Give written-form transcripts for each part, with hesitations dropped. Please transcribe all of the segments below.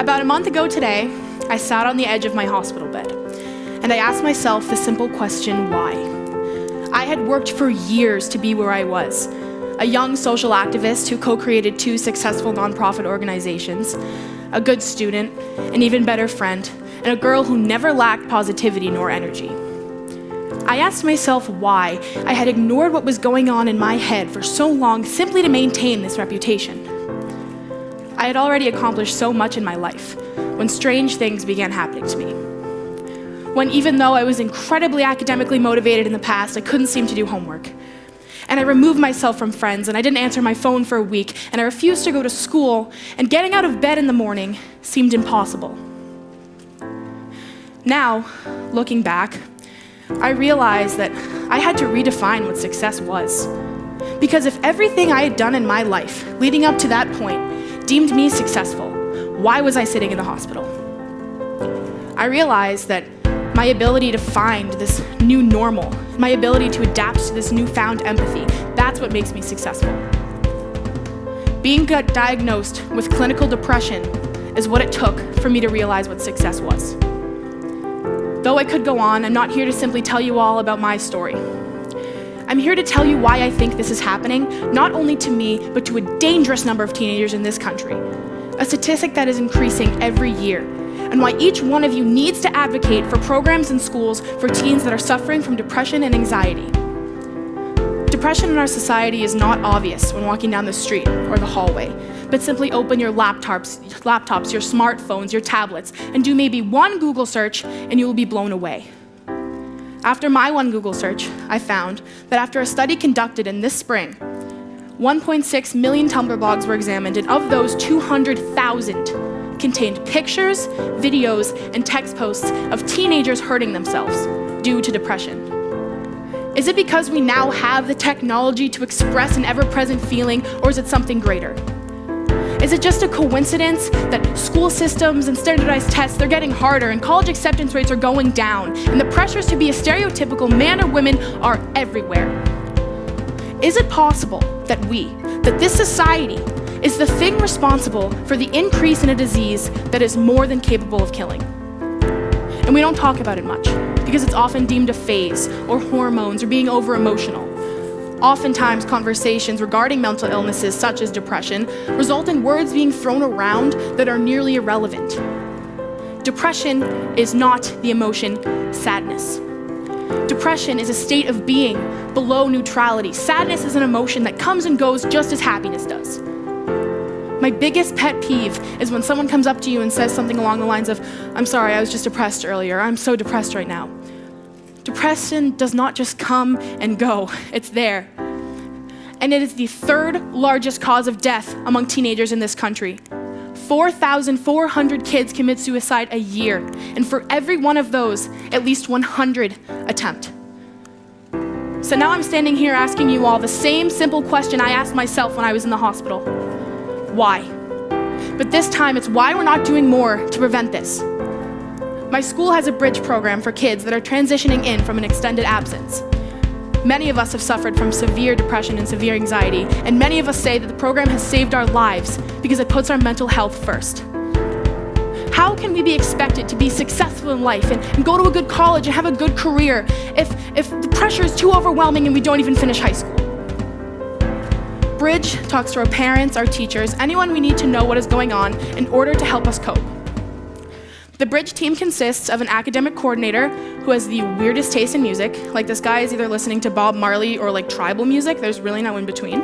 About a month ago today, I sat on the edge of my hospital bed, and I asked myself the simple question, why? I had worked for years to be where I was, a young social activist who co-created 2 successful nonprofit organizations, a good student, an even better friend, and a girl who never lacked positivity nor energy. I asked myself why I had ignored what was going on in my head for so long simply to maintain this reputation. I had already accomplished so much in my life when strange things began happening to me. When even though I was incredibly academically motivated in the past, I couldn't seem to do homework. And I removed myself from friends, and I didn't answer my phone for a week, and I refused to go to school, and getting out of bed in the morning seemed impossible. Now, looking back, I realized that I had to redefine what success was. Because if everything I had done in my life leading up to that point deemed me successful, why was I sitting in the hospital? I realized that my ability to find this new normal, my ability to adapt to this newfound empathy, that's what makes me successful. Being diagnosed with clinical depression is what it took for me to realize what success was. Though I could go on, I'm not here to simply tell you all about my story. I'm here to tell you why I think this is happening, not only to me, but to a dangerous number of teenagers in this country, a statistic that is increasing every year, and why each one of you needs to advocate for programs in schools for teens that are suffering from depression and anxiety. Depression in our society is not obvious when walking down the street or the hallway, but simply open your laptops, your smartphones, your tablets, and do maybe one Google search and you will be blown away. After my one Google search, I found that after a study conducted in this spring, 1.6 million Tumblr blogs were examined, and of those, 200,000 contained pictures, videos, and text posts of teenagers hurting themselves due to depression. Is it because we now have the technology to express an ever-present feeling, or is it something greater? Is it just a coincidence that school systems and standardized tests, they're getting harder, and college acceptance rates are going down, and the pressures to be a stereotypical man or woman are everywhere? Is it possible that this society, is the thing responsible for the increase in a disease that is more than capable of killing? And we don't talk about it much, because it's often deemed a phase, or hormones, or being over-emotional. Oftentimes, conversations regarding mental illnesses such as depression result in words being thrown around that are nearly irrelevant. Depression is not the emotion sadness. Depression is a state of being below neutrality. Sadness is an emotion that comes and goes just as happiness does. My biggest pet peeve is when someone comes up to you and says something along the lines of, "I'm sorry, I was just depressed earlier. I'm so depressed right now." Depression does not just come and go, it's there. And it is the 3rd largest cause of death among teenagers in this country. 4,400 kids commit suicide a year, and for every one of those, at least 100 attempt. So now I'm standing here asking you all the same simple question I asked myself when I was in the hospital. Why? But this time it's why we're not doing more to prevent this. My school has a bridge program for kids that are transitioning in from an extended absence. Many of us have suffered from severe depression and severe anxiety, and many of us say that the program has saved our lives because it puts our mental health first. How can we be expected to be successful in life and go to a good college and have a good career if the pressure is too overwhelming and we don't even finish high school? Bridge talks to our parents, our teachers, anyone we need to know what is going on in order to help us cope. The Bridge team consists of an academic coordinator who has the weirdest taste in music, like this guy is either listening to Bob Marley or like tribal music, there's really no in between.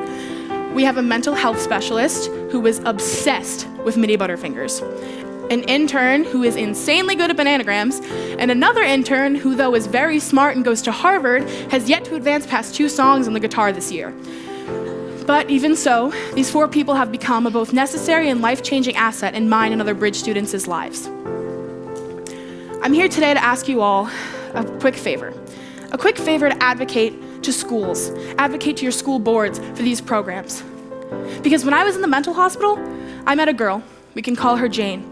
We have a mental health specialist who is obsessed with Mini Butterfingers, an intern who is insanely good at bananagrams, and another intern who, though is very smart and goes to Harvard, has yet to advance past 2 songs on the guitar this year. But even so, these 4 people have become a both necessary and life-changing asset in mine and other Bridge students' lives. I'm here today to ask you all a quick favor to advocate to schools, advocate to your school boards for these programs. Because when I was in the mental hospital, I met a girl, we can call her Jane,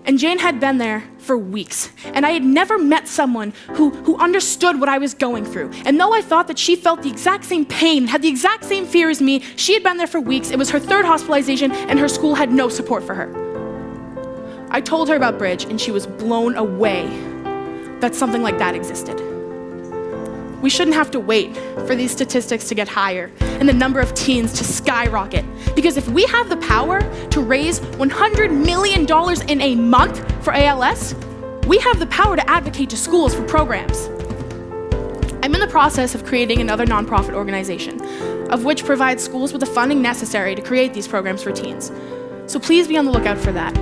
and Jane had been there for weeks, and I had never met someone who understood what I was going through. And though I thought that she felt the exact same pain, had the exact same fear as me, she had been there for weeks, it was her 3rd hospitalization, and her school had no support for her. I told her about Bridge, and she was blown away that something like that existed. We shouldn't have to wait for these statistics to get higher and the number of teens to skyrocket. Because if we have the power to raise $100 million in a month for ALS, we have the power to advocate to schools for programs. I'm in the process of creating another nonprofit organization, of which provides schools with the funding necessary to create these programs for teens. So please be on the lookout for that.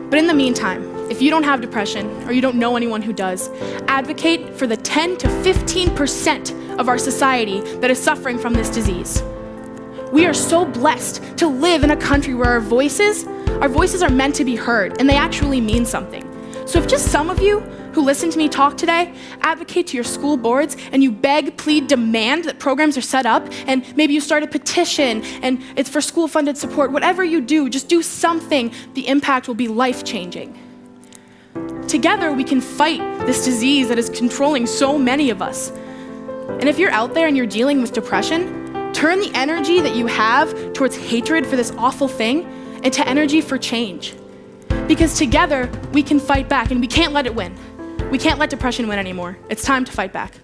But in the meantime, if you don't have depression or you don't know anyone who does, advocate for the 10 to 15% of our society that is suffering from this disease. We are so blessed to live in a country where our voices are meant to be heard, and they actually mean something. So if just some of you who listen to me talk today advocate to your school boards and you beg, plead, demand that programs are set up, and maybe you start a petition and it's for school-funded support, whatever you do, just do something. The impact will be life-changing. Together, we can fight this disease that is controlling so many of us. And if you're out there and you're dealing with depression, turn the energy that you have towards hatred for this awful thing into energy for change. Because together, we can fight back, and we can't let it win. We can't let depression win anymore. It's time to fight back.